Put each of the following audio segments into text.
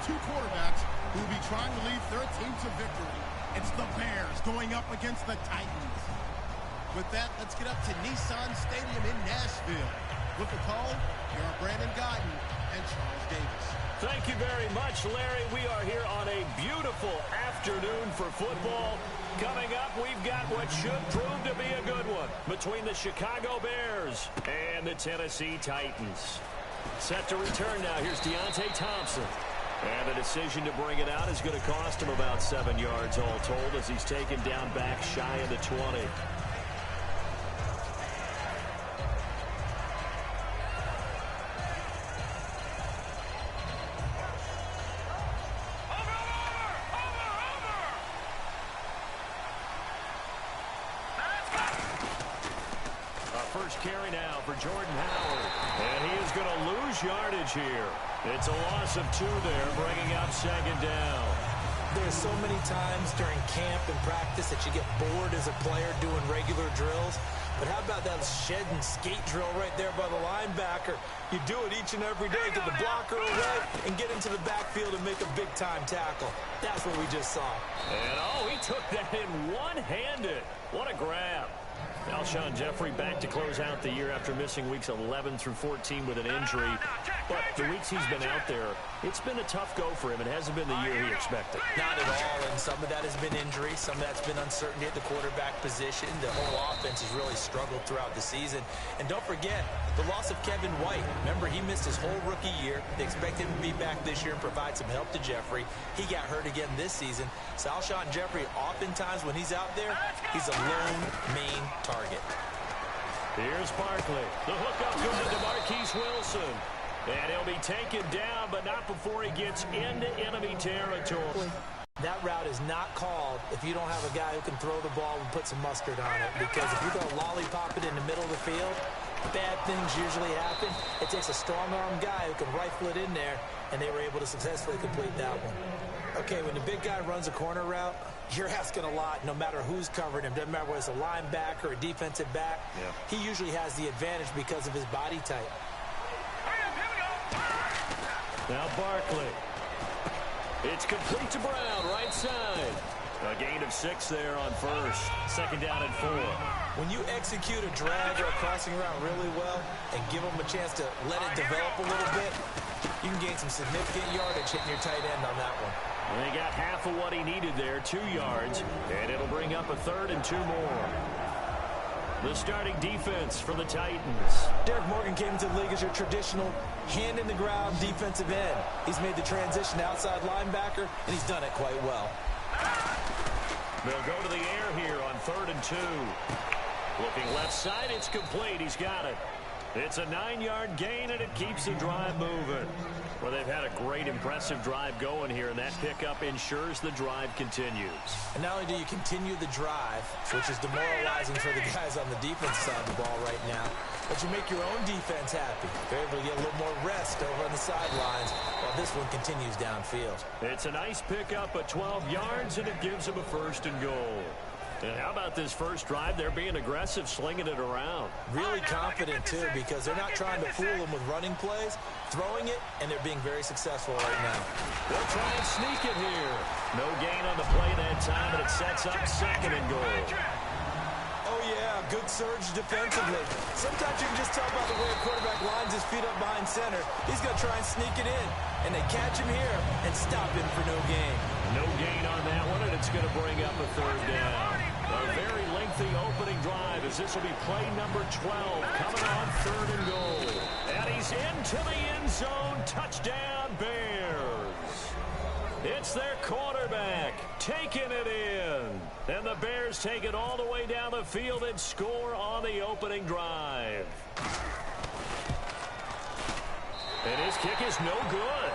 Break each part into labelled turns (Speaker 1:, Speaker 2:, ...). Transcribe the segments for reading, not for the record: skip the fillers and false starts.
Speaker 1: two quarterbacks who will be trying to lead their team to victory. It's the Bears going up against the Titans. With that, let's get up to Nissan Stadium in Nashville. With the call, here are Brandon Guyton and Charles Davis.
Speaker 2: Thank you very much, Larry. We are here on a beautiful afternoon for football. Coming up, we've got what should prove to be a good one between the Chicago Bears and the Tennessee Titans. Set to return now. Here's Deontay Thompson. And the decision to bring it out is going to cost him about 7 yards all told as he's taken down back shy of the 20. Carry now for Jordan Howard. And he is going to lose yardage here. It's a loss of 2 there, bringing up second down.
Speaker 3: There's so many times during camp and practice that you get bored as a player doing regular drills. But how about that shed and skate drill right there by the linebacker? You do it each and every day. Get the blocker away and get into the backfield and make a big-time tackle. That's what we just saw.
Speaker 2: And, oh, he took that in one-handed. What a grab. Alshon Jeffrey back to close out the year after missing weeks 11 through 14 with an injury. But the weeks he's been out there, it's been a tough go for him. It hasn't been the year he expected.
Speaker 3: Not at all, and some of that has been injury. Some of that's been uncertainty at the quarterback position. The whole offense has really struggled throughout the season. And don't forget, the loss of Kevin White. Remember, he missed his whole rookie year. They expect him to be back this year and provide some help to Jeffrey. He got hurt again this season. So Alshon Jeffrey, oftentimes when he's out there, he's a lone main target.
Speaker 2: Here's Barkley. The hookup good to Marquise Wilson. And he'll be taken down, but not before he gets into enemy territory.
Speaker 3: That route is not called if you don't have a guy who can throw the ball and put some mustard on it. Because if you're going to lollipop it in the middle of the field, bad things usually happen. It takes a strong-arm guy who can rifle it in there, and they were able to successfully complete that one. Okay, when the big guy runs a corner route, you're asking a lot no matter who's covering him. Doesn't matter whether it's a linebacker or a defensive back. Yeah. He usually has the advantage because of his body type.
Speaker 2: Now Barkley. It's complete to Brown, right side. A gain of 6 there on first. Second down and 4.
Speaker 3: When you execute a drag or a crossing route really well and give them a chance to let it develop a little bit, you can gain some significant yardage hitting your tight end on that one.
Speaker 2: And he got half of what he needed there, 2 yards, and it'll bring up a 3rd and 2 more. The starting defense for the Titans.
Speaker 3: Derek Morgan came into the league as your traditional hand-in-the-ground defensive end. He's made the transition to outside linebacker, and he's done it quite well.
Speaker 2: They'll go to the air here on 3rd and 2. Looking left side, it's complete. He's got it. It's a 9-yard gain, and it keeps the drive moving. Well, they've had a great, impressive drive going here, and that pickup ensures the drive continues.
Speaker 3: And not only do you continue the drive, which is demoralizing for the guys on the defense side of the ball right now, but you make your own defense happy. They're able to get a little more rest over on the sidelines while this one continues downfield.
Speaker 2: It's a nice pickup at 12 yards, and it gives them a 1st and goal. And how about this first drive? They're being aggressive, slinging it around.
Speaker 3: Really confident, too, because they're not trying to fool them with running plays, throwing it, and they're being very successful right now.
Speaker 2: They'll try and sneak it here. No gain on the play that time, and it sets up 2nd and goal.
Speaker 3: Oh, yeah, good surge defensively. Sometimes you can just tell by the way a quarterback lines his feet up behind center. He's going to try and sneak it in, and they catch him here and stop him for no gain.
Speaker 2: No gain on that one, and it's going to bring up a 3rd down. A very lengthy opening drive as this will be play number 12 coming on 3rd and goal. And he's into the end zone. Touchdown, Bears. It's their quarterback taking it in. And the Bears take it all the way down the field and score on the opening drive. And his kick is no good.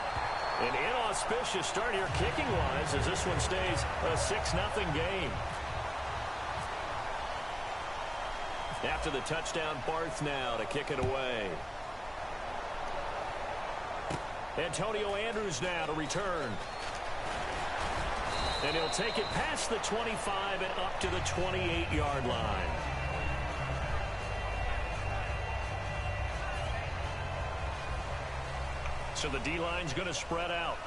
Speaker 2: An inauspicious start here kicking-wise as this one stays a 6-0 game. After the touchdown, Barth now to kick it away. Antonio Andrews now to return. And he'll take it past the 25 and up to the 28-yard line. So the D-line's going to spread out.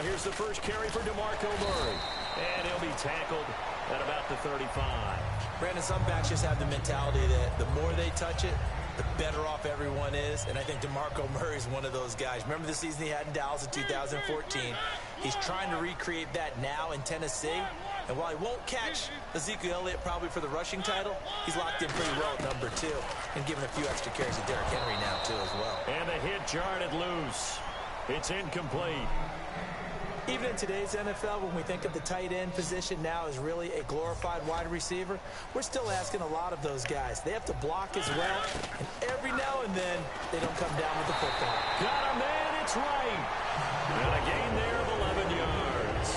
Speaker 2: here's the first carry for DeMarco Murray. And he'll be tackled at about the 35.
Speaker 3: Brandon, some backs just have the mentality that the more they touch it, the better off everyone is. And I think DeMarco Murray is one of those guys. Remember the season he had in Dallas in 2014? He's trying to recreate that now in Tennessee. And while he won't catch Ezekiel Elliott probably for the rushing title, he's locked in pretty well at number 2 and given a few extra carries to Derrick Henry now, too, as well.
Speaker 2: And the hit jarred loose. It's incomplete.
Speaker 3: Even in today's NFL, when we think of the tight end position now as really a glorified wide receiver, we're still asking a lot of those guys. They have to block as well, and every now and then, they don't come down with the football.
Speaker 2: Got a man, it's right. And a gain there of 11 yards.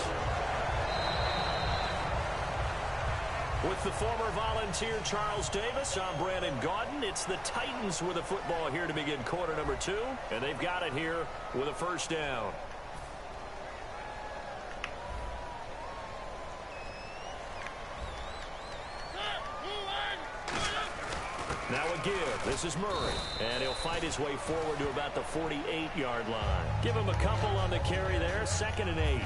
Speaker 2: With the former Volunteer Charles Davis, I'm Brandon Gaudin. It's the Titans with the football here to begin quarter number 2, and they've got it here with a first down. Now a give. This is Murray. And he'll fight his way forward to about the 48-yard line. Give him a couple on the carry there. 2nd and 8.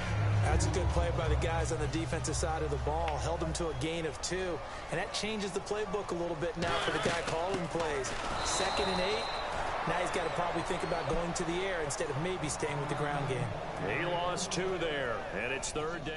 Speaker 3: That's a good play by the guys on the defensive side of the ball. Held him to a gain of 2. And that changes the playbook a little bit now for the guy calling plays. 2nd and 8. Now he's got to probably think about going to the air instead of maybe staying with the ground game.
Speaker 2: He lost 2 there. And it's 3rd down.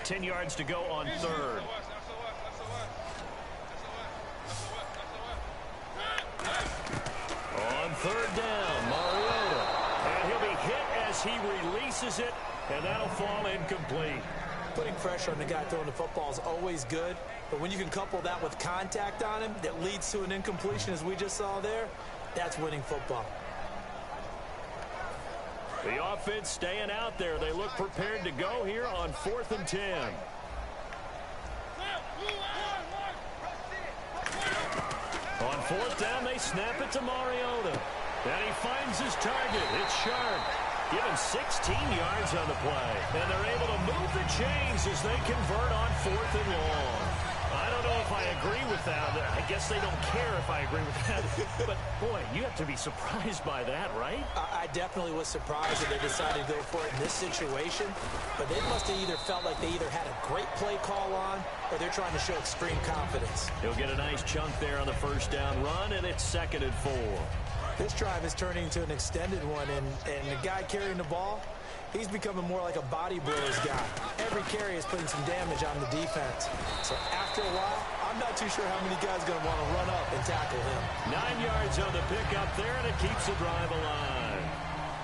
Speaker 2: Ten yards to go on 3rd. On 3rd down, Mariota. And he'll be hit as he releases it, and that'll fall incomplete.
Speaker 3: Putting pressure on the guy throwing the football is always good, but when you can couple that with contact on him that leads to an incompletion, as we just saw there, that's winning football.
Speaker 2: The offense staying out there. They look prepared to go here on 4th and 10. On 4th down, they snap it to Mariota. And he finds his target. It's Sharp. Given 16 yards on the play. And they're able to move the chains as they convert on 4th and long. I don't know if I agree with that. I guess they don't care if I agree with that. But, boy, you have to be surprised by that, right?
Speaker 3: I definitely was surprised that they decided to go for it in this situation. But they must have either felt like they either had a great play call on or they're trying to show extreme confidence.
Speaker 2: He'll get a nice chunk there on the 1st down run, and it's 2nd and 4.
Speaker 3: This drive is turning into an extended one, and the guy carrying the ball, he's becoming more like a body blows guy. Every carry is putting some damage on the defense. So after a while, I'm not too sure how many guys are going to want to run up and tackle him.
Speaker 2: 9 yards on the pickup there, and it keeps the drive alive.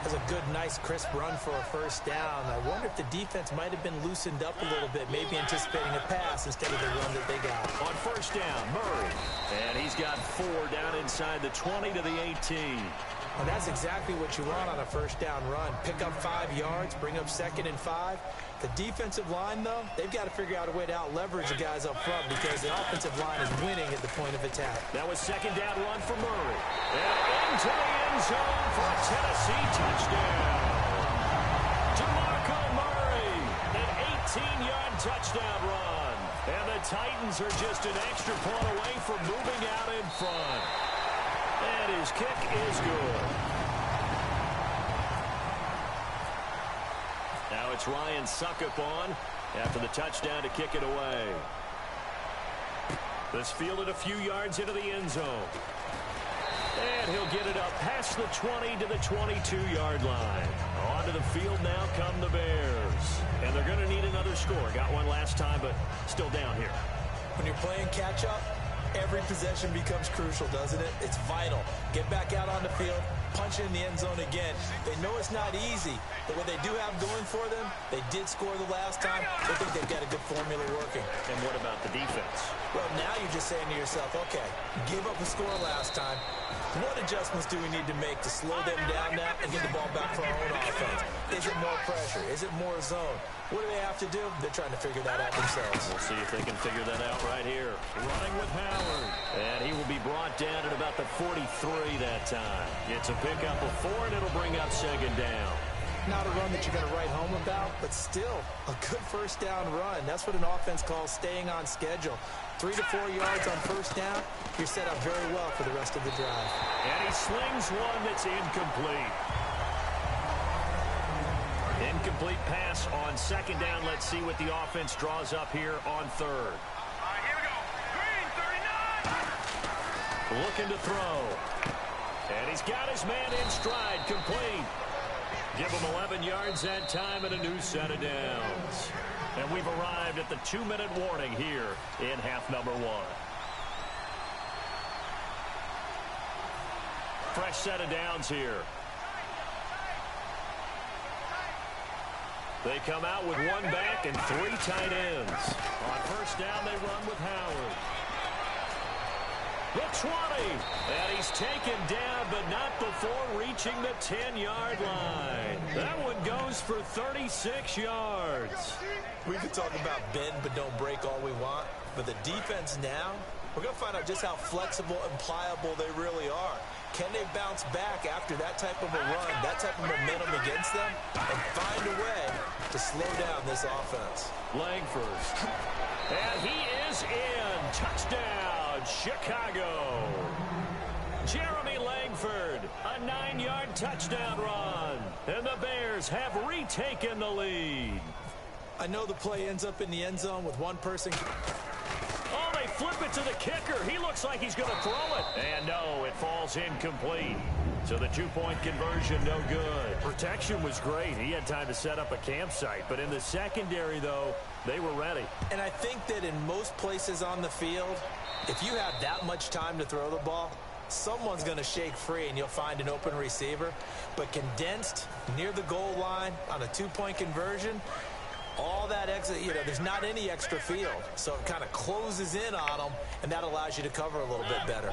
Speaker 3: That's a good, nice, crisp run for a 1st down. I wonder if the defense might have been loosened up a little bit, maybe anticipating a pass instead of the run that they got.
Speaker 2: On 1st down, Murray. And he's got 4 down inside the 20 to the 18.
Speaker 3: Well, that's exactly what you want on a 1st down run. Pick up 5 yards, bring up 2nd and 5. The defensive line, though, they've got to figure out a way to out-leverage the guys up front because the offensive line is winning at the point of attack.
Speaker 2: That was 2nd down run for Murray. And into the end zone for a Tennessee touchdown. DeMarco Murray, an 18-yard touchdown run. And the Titans are just an extra point away from moving out in front. And his kick is good. Now it's Ryan Suckup on after the touchdown to kick it away. This fielded a few yards into the end zone. And he'll get it up past the 20 to the 22-yard line. Onto the field now come the Bears. And they're going to need another score. Got one last time, but still down here.
Speaker 3: When you're playing catch-up, Every possession becomes crucial, doesn't it? It's vital. Get back out on the field, punch it in the end zone again. They know it's not easy, but what they do have going for them, they did score the last time. They think they've got a good formula working.
Speaker 2: And what about the defense?
Speaker 3: Well, now you're just saying to yourself, okay, give up a score last time. What adjustments do we need to make to slow them down now and get the ball back for our own offense? Is it more pressure? Is it more zone? What do they have to do? They're trying to figure that out themselves.
Speaker 2: We'll see if they can figure that out right here. Running with Howard. And he will be brought down at about the 43 that time. It's a pickup of 4, and it'll bring up second down.
Speaker 3: Not a run that you're going to write home about, but still a good first down run. That's what an offense calls staying on schedule. 3 to 4 yards on first down, you're set up very well for the rest of the drive.
Speaker 2: And he slings one that's incomplete. Incomplete pass on second down. Let's see what the offense draws up here on third.
Speaker 4: Here we go. Green, 39.
Speaker 2: Looking to throw. And he's got his man in stride, complete. Give him 11 yards that time and a new set of downs. And we've arrived at the 2-minute warning here in half number 1. Fresh set of downs here. They come out with 1 back and 3 tight ends. On first down, they run with Howard. The 20. And he's taken down, but not before reaching the 10-yard line. That one goes for 36 yards.
Speaker 3: We could talk about bend but don't break all we want, but the defense now, we're going to find out just how flexible and pliable they really are. Can they bounce back after that type of a run, that type of momentum against them, and find a way to slow down this offense?
Speaker 2: Langford. And he is in. Touchdown, Chicago. Jeremy Langford, a 9-yard touchdown run. And the Bears have retaken the lead.
Speaker 3: I know the play ends up in the end zone with one person.
Speaker 2: Oh, they flip it to the kicker. He looks like he's going to throw it. And no, it falls incomplete. So the 2-point conversion, no good. Protection was great. He had time to set up a campsite. But in the secondary, though, they were ready.
Speaker 3: And I think that in most places on the field, if you have that much time to throw the ball, someone's going to shake free and you'll find an open receiver. But condensed near the goal line on a 2-point conversion, all that exit, there's not any extra field. So it kind of closes in on them, and that allows you to cover a little bit better.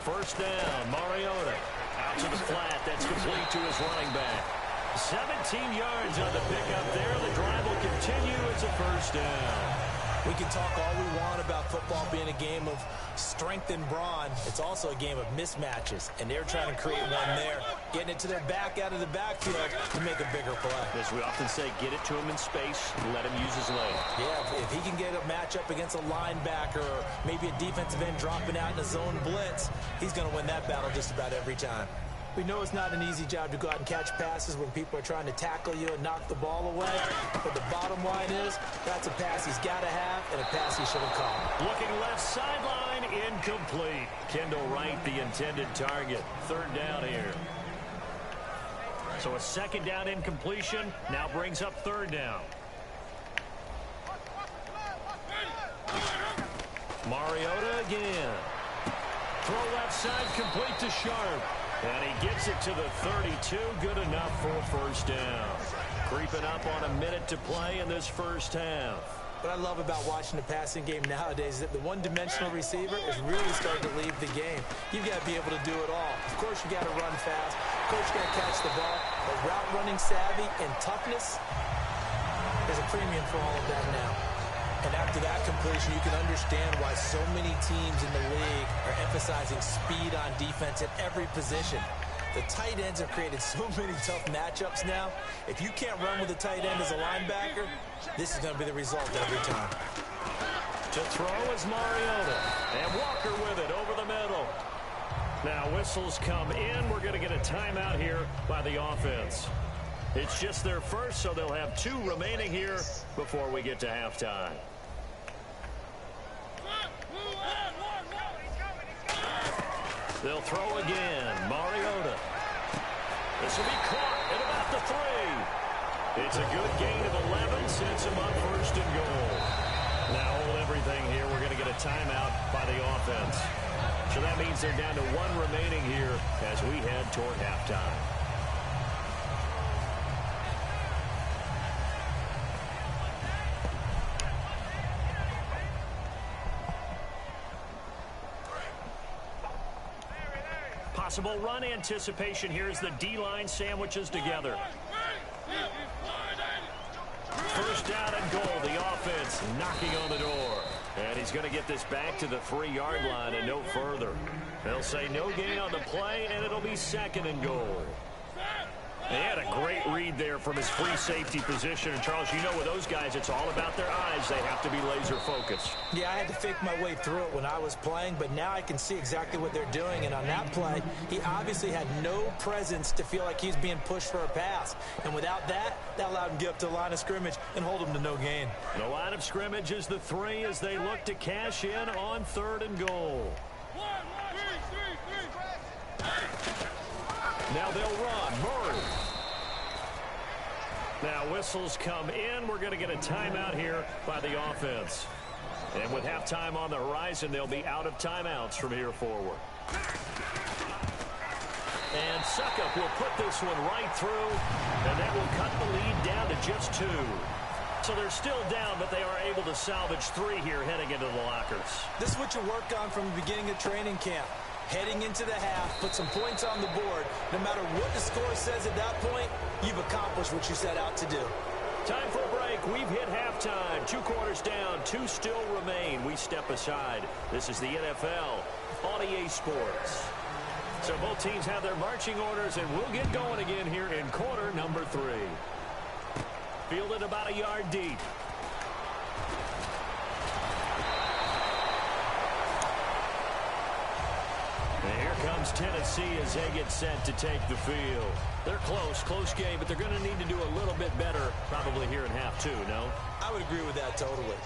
Speaker 2: First down, Mariota. Out to the flat. That's complete to his running back. 17 yards on the pickup there. The drive will continue. It's a first down.
Speaker 3: We can talk all we want about football being a game of strength and brawn. It's also a game of mismatches, and they're trying to create one there, getting it to their back out of the backfield to make a bigger play.
Speaker 2: As we often say, get it to him in space, let him use his leg.
Speaker 3: Yeah, if he can get a matchup against a linebacker or maybe a defensive end dropping out in a zone blitz, he's going to win that battle just about every time. We know it's not an easy job to go out and catch passes when people are trying to tackle you and knock the ball away. But the bottom line is, that's a pass he's got to have and a pass he should have caught.
Speaker 2: Looking left sideline, incomplete. Kendall Wright, the intended target. Third down here. So a second down incompletion now brings up third down. Mariota again. Throw left side, complete to Sharp. And he gets it to the 32. Good enough for a first down. Creeping up on a minute to play in this first half.
Speaker 3: What I love about watching the passing game nowadays is that the one-dimensional receiver is really starting to leave the game. You've got to be able to do it all. Of course, you got to run fast. Of course, you got to catch the ball. But route running savvy and toughness, there's a premium for all of that now. And after that completion, you can understand why so many teams in the league are emphasizing speed on defense at every position. The tight ends have created so many tough matchups now. If you can't run with a tight end as a linebacker, this is going to be the result every time.
Speaker 2: To throw is Mariota. And Walker with it over the middle. Now whistles come in. We're going to get a timeout here by the offense. It's just their first, so they'll have 2 remaining here before we get to halftime. They'll throw again. Mariota. This will be caught at about the 3. It's a good gain of 11, sets him up first and goal. Now hold everything here. We're going to get a timeout by the offense. So that means they're down to one remaining here as we head toward halftime. Possible run anticipation here as the D-line sandwiches together. First down and goal. The offense knocking on the door. And he's going to get this back to the 3-yard line and no further. They'll say no gain on the play, and it'll be second and goal. He had a great read there from his free safety position. And, Charles, you know with those guys, it's all about their eyes. They have to be laser-focused.
Speaker 3: Yeah, I had to fake my way through it when I was playing, but now I can see exactly what they're doing. And on that play, he obviously had no presence to feel like he's being pushed for a pass. And without that, that allowed him to get up to the line of scrimmage and hold him to no gain.
Speaker 2: The line of scrimmage is the 3 as they look to cash in on 3rd and goal. Now they'll run. Murray. Now whistles come in. We're going to get a timeout here by the offense. And with halftime on the horizon, they'll be out of timeouts from here forward. And Suckup will put this one right through, and that will cut the lead down to just 2. So they're still down, but they are able to salvage 3 here heading into the lockers.
Speaker 3: This is what you work on from the beginning of training camp. Heading into the half, put some points on the board. No matter what the score says at that point, you've accomplished what you set out to do.
Speaker 2: Time for a break. We've hit halftime. 2 quarters down, 2 still remain. We step aside. This is the NFL on EA Sports. So both teams have their marching orders, and we'll get going again here in quarter number 3. Fielded about a yard deep. Here comes Tennessee as they get set to take the field. They're close game, but they're going to need to do a little bit better probably here in half 2, no?
Speaker 3: I would agree with that totally.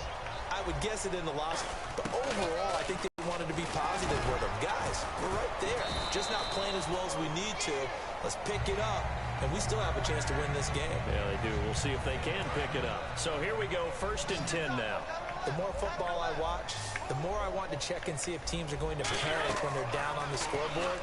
Speaker 3: I would guess it in the loss, but overall, I think they wanted to be positive with them. Guys, we're right there. Just not playing as well as we need to. Let's pick it up, and we still have a chance to win this game.
Speaker 2: Yeah, they do. We'll see if they can pick it up. So here we go, 1st and 10 now.
Speaker 3: The more football I watch, the more I want to check and see if teams are going to panic when they're down on the scoreboard.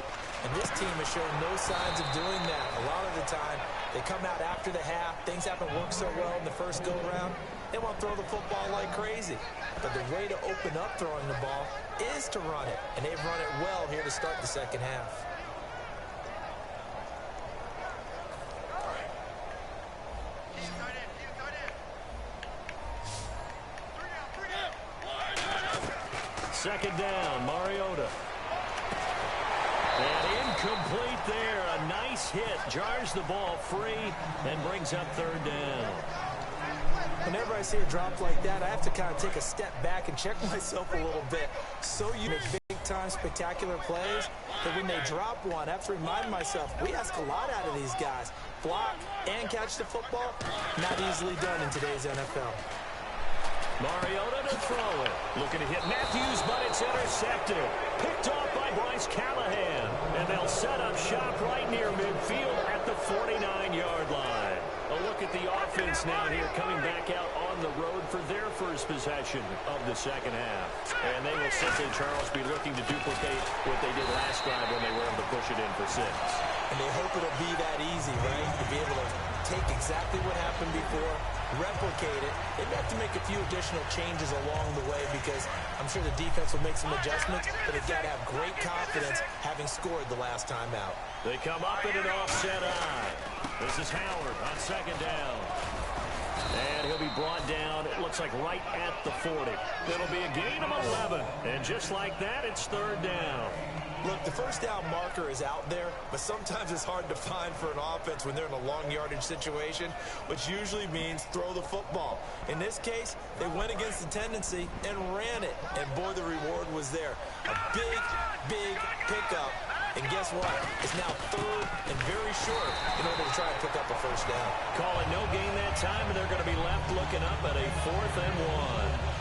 Speaker 3: And this team has shown no signs of doing that. A lot of the time, they come out after the half. Things haven't worked so well in the first go-around. They want to throw the football like crazy. But the way to open up throwing the ball is to run it. And they've run it well here to start the second half.
Speaker 2: Second down, Mariota. And incomplete there. A nice hit. Jars the ball free and brings up 3rd down.
Speaker 3: Whenever I see a drop like that, I have to kind of take a step back and check myself a little bit. So you make big-time spectacular plays that when they drop one, I have to remind myself, we ask a lot out of these guys. Block and catch the football, not easily done in today's NFL.
Speaker 2: Mariota to throw it. Looking to hit Matthews, but it's intercepted. Picked off by Bryce Callahan. And they'll set up shop right near midfield at the 49-yard line. A look at the offense now here coming back out on the road for their first possession of the second half. And they will simply, Charles, be looking to duplicate what they did last drive when they were able to push it in for 6.
Speaker 3: And they hope it'll be that easy, right? To be able to take exactly what happened before, replicate it. They may have to make a few additional changes along the way because I'm sure the defense will make some adjustments, but they've got to have great confidence having scored the last time out.
Speaker 2: They come up in an offset eye. This is Howard on second down. And he'll be brought down, it looks like right at the 40. It'll be a gain of 11. And just like that, it's 3rd down.
Speaker 3: Look, the first down marker is out there, but sometimes it's hard to find for an offense when they're in a long yardage situation, which usually means throw the football. In this case, they went against the tendency and ran it, and boy, the reward was there. A big pickup, and guess what? It's now 3rd and very short in order to try and pick up a first down.
Speaker 2: Call it no gain that time, and they're going to be left looking up at a 4th and 1.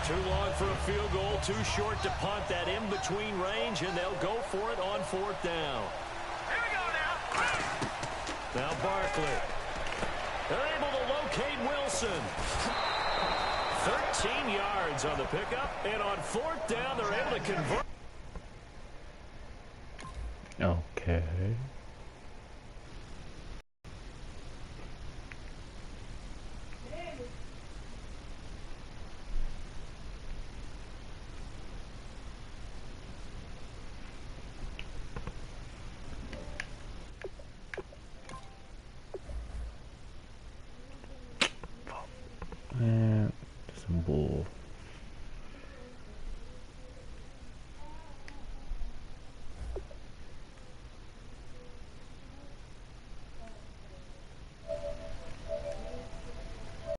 Speaker 2: Too long for a field goal, too short to punt. That in-between range, and they'll go for it on 4th down.
Speaker 4: Here we go now.
Speaker 2: Now Barkley. They're able to locate Wilson. 13 yards on the pickup, and on 4th down, they're able to convert.
Speaker 5: Okay. And some bull.